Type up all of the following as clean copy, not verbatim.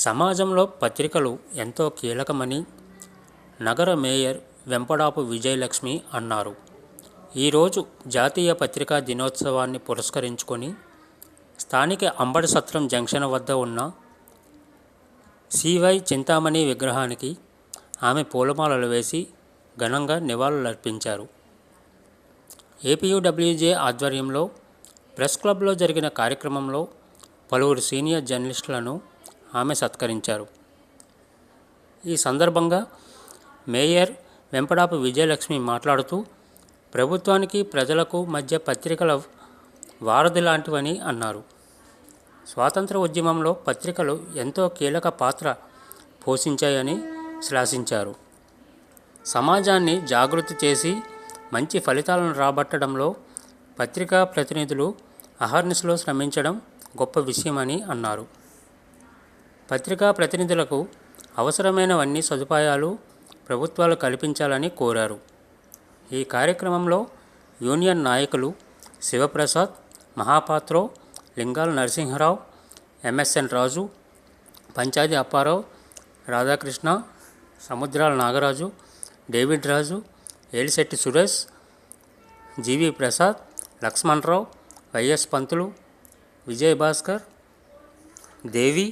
సమాజంలో పత్రికలు ఎంతో కీలకమని నగర మేయర్ వెంపడాపు విజయలక్ష్మి అన్నారు. ఈరోజు జాతీయ పత్రికా దినోత్సవాన్ని పురస్కరించుకొని స్థానిక అంబడి సత్రం జంక్షన్ వద్ద ఉన్న సివై చింతామణి విగ్రహానికి ఆమె పూలమాలలు వేసి ఘనంగా నివాళులర్పించారు. ఏపీయూడబ్ల్యూజే ఆధ్వర్యంలో ప్రెస్ క్లబ్లో జరిగిన కార్యక్రమంలో పలువురు సీనియర్ జర్నలిస్టులను ఆమె సత్కరించారు. ఈ సందర్భంగా మేయర్ వెంపడాపు విజయలక్ష్మి మాట్లాడుతూ, ప్రభుత్వానికి ప్రజలకు మధ్య పత్రికల వారధి లాంటివని అన్నారు. స్వాతంత్ర ఉద్యమంలో పత్రికలు ఎంతో కీలక పాత్ర పోషించాయని శ్లాఘించారు. సమాజాన్ని జాగృతి చేసి మంచి ఫలితాలను రాబట్టడంలో పత్రికా ప్రతినిధులు అహర్నిశలో శ్రమించడం గొప్ప విషయమని అన్నారు. పత్రికా ప్రతినిధులకు అవసరమైనవన్నీ సదుపాయాలు ప్రభుత్వాలు కల్పించాలని కోరారు. ఈ కార్యక్రమంలో యూనియన్ నాయకులు శివప్రసాద్, మహాపాత్రో, లింగాల నరసింహరావు, ఎంఎస్ఎన్ రాజు, పంచాది అప్పారావు, రాధాకృష్ణ, సముద్రాల నాగరాజు, డేవిడ్ రాజు, ఏలిశెట్టి సురేష్, జీవి ప్రసాద్, లక్ష్మణరావు, వైఎస్ పంతులు, విజయభాస్కర్, దేవి,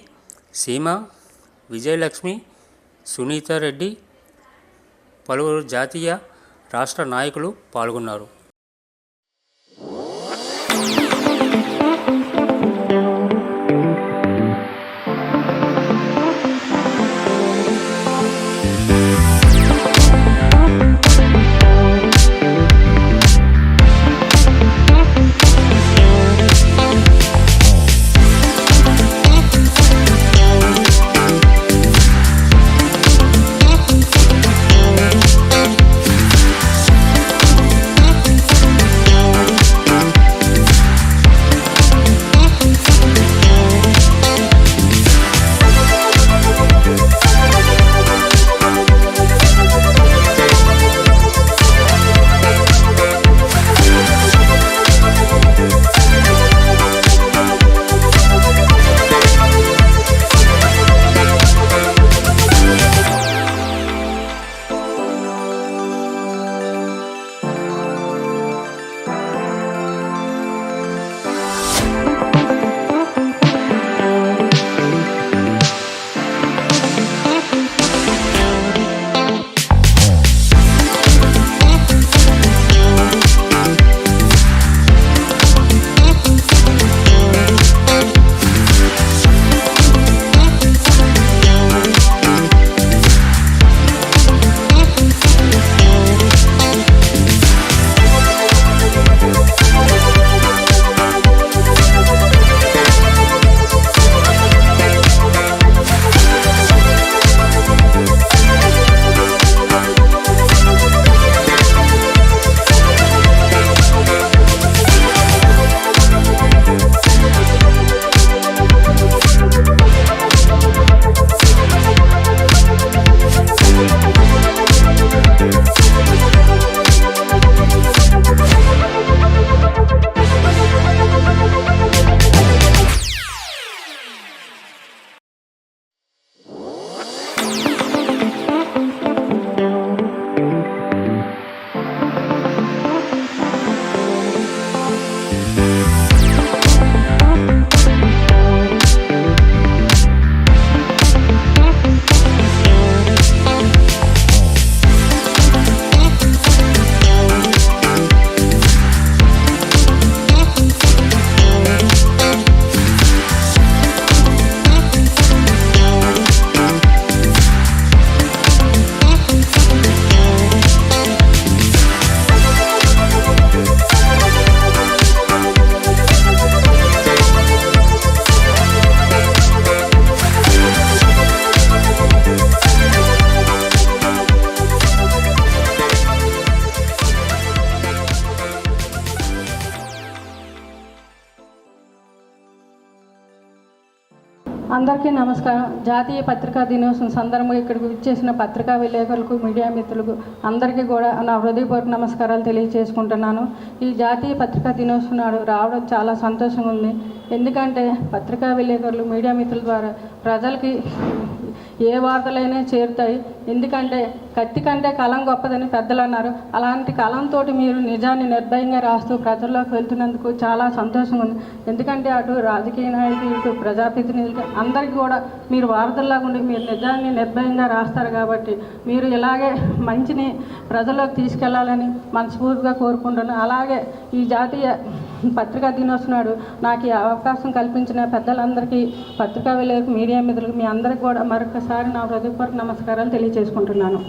సీమ, విజయలక్ష్మి, సునీతారెడ్డి, పలువురు జాతీయ రాష్ట్ర నాయకులు పాల్గొన్నారు. అందరికీ నమస్కారం. జాతీయ పత్రికా దినోత్సవం సందర్భంగా ఇక్కడికి విచ్చేసిన పత్రికా విలేకరులకు, మీడియా మిత్రులకు అందరికీ కూడా నా హృదయపూర్వక నమస్కారాలు తెలియజేసుకుంటున్నాను. ఈ జాతీయ పత్రికా దినోత్సవం నాడు రావడం చాలా సంతోషంగా ఉంది. ఎందుకంటే పత్రికా విలేకరులు, మీడియా మిత్రుల ద్వారా ప్రజలకి ఏ వార్తలైనా చేరుతాయి. ఎందుకంటే కత్తి కంటే కలం గొప్పదని పెద్దలు అన్నారు. అలాంటి కలంతో మీరు నిజాన్ని నిర్భయంగా రాస్తూ ప్రజల్లోకి వెళ్తున్నందుకు చాలా సంతోషంగా ఉంది. ఎందుకంటే అటు రాజకీయ నాయకులు, ఇటు ప్రజాప్రతినిధులు అందరికీ కూడా మీరు వార్తల్లాగా ఉండి మీరు నిజాన్ని నిర్భయంగా రాస్తారు. కాబట్టి మీరు ఇలాగే మంచిని ప్రజల్లోకి తీసుకెళ్లాలని మనస్ఫూర్తిగా కోరుకుంటున్నాను. అలాగే ఈ జాతీయ పత్రికా దినోత్సవం నాడు నాకు ఈ అవకాశం కల్పించిన పెద్దలందరికీ, పత్రికా విలేకరులకు, మీడియా మిత్రులకు మీ అందరికీ కూడా మరొకసారి నా హృదయపూర్వక నమస్కారాలు తెలియజేసుకుంటున్నాను.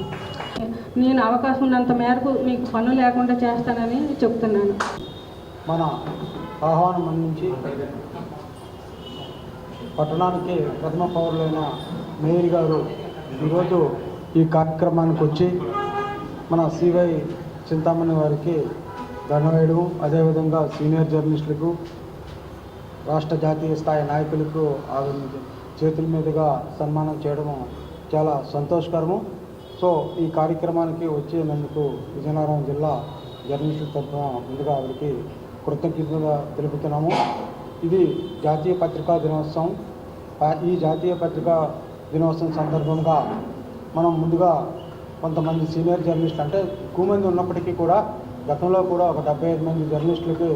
నేను అవకాశం ఉన్నంత మేరకు మీకు పనులు లేకుండా చేస్తానని చెప్తున్నాను. మన ఆహ్వానం అందించి పట్టణానికి ప్రథమ పౌరులైన మేయర్ గారు ఈరోజు ఈ కార్యక్రమానికి వచ్చి మన సివై చింతామణి వారికి దండం వేయడం, అదేవిధంగా సీనియర్ జర్నలిస్టులకు, రాష్ట్ర జాతీయ స్థాయి నాయకులకు చేతుల మీదుగా సన్మానం చేయడము చాలా సంతోషకరము. సో ఈ కార్యక్రమానికి వచ్చేందుకు విజయనగరం జిల్లా జర్నలిస్టుల తరఫున ముందుగా వారికి కృతజ్ఞతగా తెలుపుతున్నాము. ఇది జాతీయ పత్రికా దినోత్సవం. ఈ జాతీయ పత్రికా దినోత్సవం సందర్భంగా మనం ముందుగా కొంతమంది సీనియర్ జర్నలిస్టులు, అంటే ఎక్కువ మంది ఉన్నప్పటికీ కూడా గతంలో కూడా ఒక 75 మంది జర్నలిస్టులకు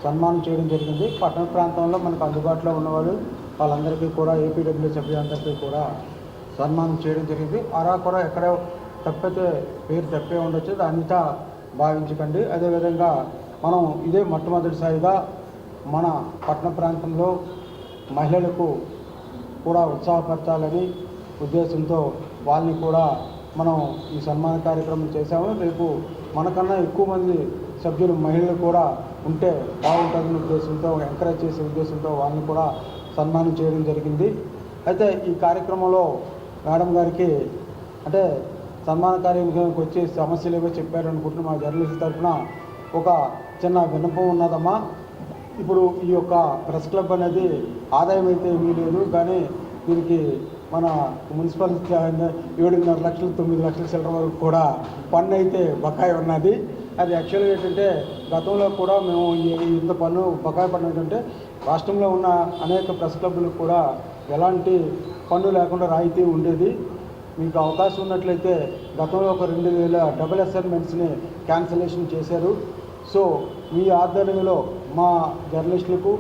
సన్మానం చేయడం జరిగింది. పట్టణ ప్రాంతంలో మనకు అందుబాటులో ఉన్నవాళ్ళు వాళ్ళందరికీ కూడా ఏపీడబ్ల్యూ సభ్యులందరికీ కూడా సన్మానం చేయడం జరిగింది. అలా కూడా ఎక్కడ తప్పితే పేరు తప్పే ఉండొచ్చు, దానితో భావించకండి. అదేవిధంగా మనం ఇదే మొట్టమొదటిసారిగా మన పట్టణ ప్రాంతంలో మహిళలకు కూడా ఉత్సాహపరచాలని ఉద్దేశంతో వాళ్ళని కూడా మనం ఈ సన్మాన కార్యక్రమం చేశాము. రేపు మనకన్నా ఎక్కువ మంది సభ్యులు మహిళలు కూడా ఉంటే బాగుంటుందనే ఉద్దేశంతో, ఎంకరేజ్ చేసే ఉద్దేశంతో వాళ్ళని కూడా సన్మానం చేయడం జరిగింది. అయితే ఈ కార్యక్రమంలో మేడం గారికి అంటే సన్మాన కార్యక్రమానికి వచ్చి సమస్యలు ఏవో చెప్పారు అనుకుంటున్న మా జర్నలిస్ట్ తరఫున ఒక చిన్న విన్నపం ఉన్నదమ్మా. ఇప్పుడు ఈ యొక్క ప్రెస్ క్లబ్ అనేది ఆదాయం అయితే ఏమీ లేదు, కానీ దీనికి మన మున్సిపాలిటీ 7.5 లక్షలు 9 లక్షల చిల్లర వరకు కూడా పన్ను అయితే బకాయి ఉన్నది. అది యాక్చువల్గా ఏంటంటే గతంలో కూడా మేము ఇంత పన్ను బకాయి పన్ను ఏంటంటే రాష్ట్రంలో ఉన్న అనేక ప్రెస్ క్లబ్లకు కూడా ఎలాంటి పన్ను లేకుండా రాయితీ ఉండేది. మీకు అవకాశం ఉన్నట్లయితే గతంలో ఒక 2000 డబుల్ అసైన్మెంట్స్ని క్యాన్సిలేషన్ చేశారు. సో మీ ఆధ్వర్యంలో మా జర్నలిస్టులకు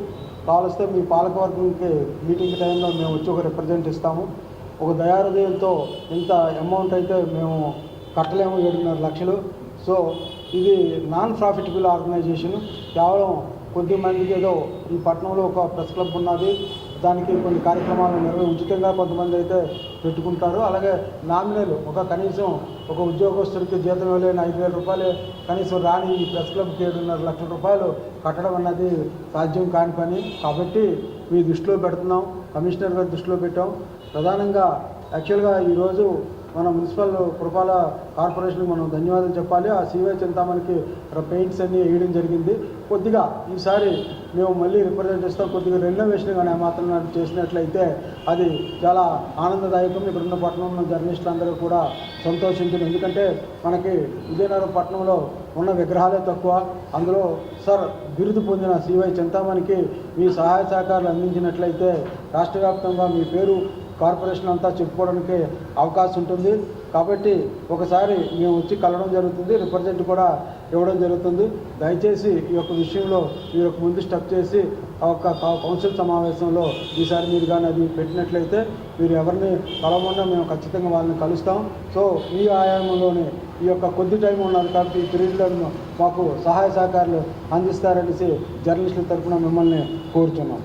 కావలిస్తే మీ పాలకవర్గంకి మీటింగ్ టైంలో మేము వచ్చి ఒక రిప్రజెంట్ ఇస్తాము. ఒక దయాహృదయంతో ఇంత అమౌంట్ అయితే మేము కట్టలేము, 7.5 లక్షలు. సో ఇది నాన్ ప్రాఫిటబుల్ ఆర్గనైజేషన్. కేవలం కొద్దిమందికి ఏదో ఈ పట్టణంలో ఒక ప్రెస్ క్లబ్ ఉన్నది, దానికి కొన్ని కార్యక్రమాలు ఉచితంగా కొంతమంది అయితే పెట్టుకుంటారు. అలాగే నామినల్ కనీసం ఒక ఉద్యోగస్తుడికి జీతం ఇవ్వలేని 5,000 రూపాయలు కనీసం రాని ఈ ప్రెస్ క్లబ్కి 7.5 లక్షల రూపాయలు కట్టడం అన్నది సాధ్యం కాని పని. కాబట్టి మీ దృష్టిలో పెడుతున్నాం, కమిషనర్ గారి దృష్టిలో పెట్టాం. ప్రధానంగా యాక్చువల్గా ఈరోజు మన మున్సిపల్ పురపాల కార్పొరేషన్కి మనం ధన్యవాదాలు చెప్పాలి. ఆ సివై చింతామణికి పెయింట్స్ అన్నీ వేయడం జరిగింది. కొద్దిగా ఈసారి మేము మళ్ళీ రిప్రజెంట్ చేస్తాం, కొద్దిగా రెనోవేషన్ కానీ మాత్రం చేసినట్లయితే అది చాలా ఆనందదాయకం. ఇక్కడ ఉన్న పట్టణంలో జర్నలిస్టులు అందరూ కూడా సంతోషించారు. ఎందుకంటే మనకి విజయనగరం పట్టణంలో ఉన్న విగ్రహాలే తక్కువ. అందులో సార్ బిరుదు పొందిన సివై చింతామణికి మీ సహాయ సహకారాలు అందించినట్లయితే రాష్ట్ర వ్యాప్తంగా మీ పేరు కార్పొరేషన్ అంతా చెప్పుకోవడానికి అవకాశం ఉంటుంది. కాబట్టి ఒకసారి మేము వచ్చి కలవడం జరుగుతుంది, రిప్రజెంట్ కూడా ఇవ్వడం జరుగుతుంది. దయచేసి ఈ యొక్క విషయంలో మీరు ముందు స్టెప్ చేసి ఒక కౌన్సిల్ సమావేశంలో ఈసారి మీరు కానీ అది పెట్టినట్లయితే మీరు ఎవరిని కలవకుండా మేము ఖచ్చితంగా వాళ్ళని కలుస్తాం. సో ఈ ఆయామంలోనే ఈ యొక్క కొద్ది టైం ఉన్నది కాబట్టి ఈ పీరియడ్లో మాకు సహాయ సహకారాలు అందిస్తారనేసి జర్నలిస్టుల తరఫున మిమ్మల్ని కోరుతున్నాం.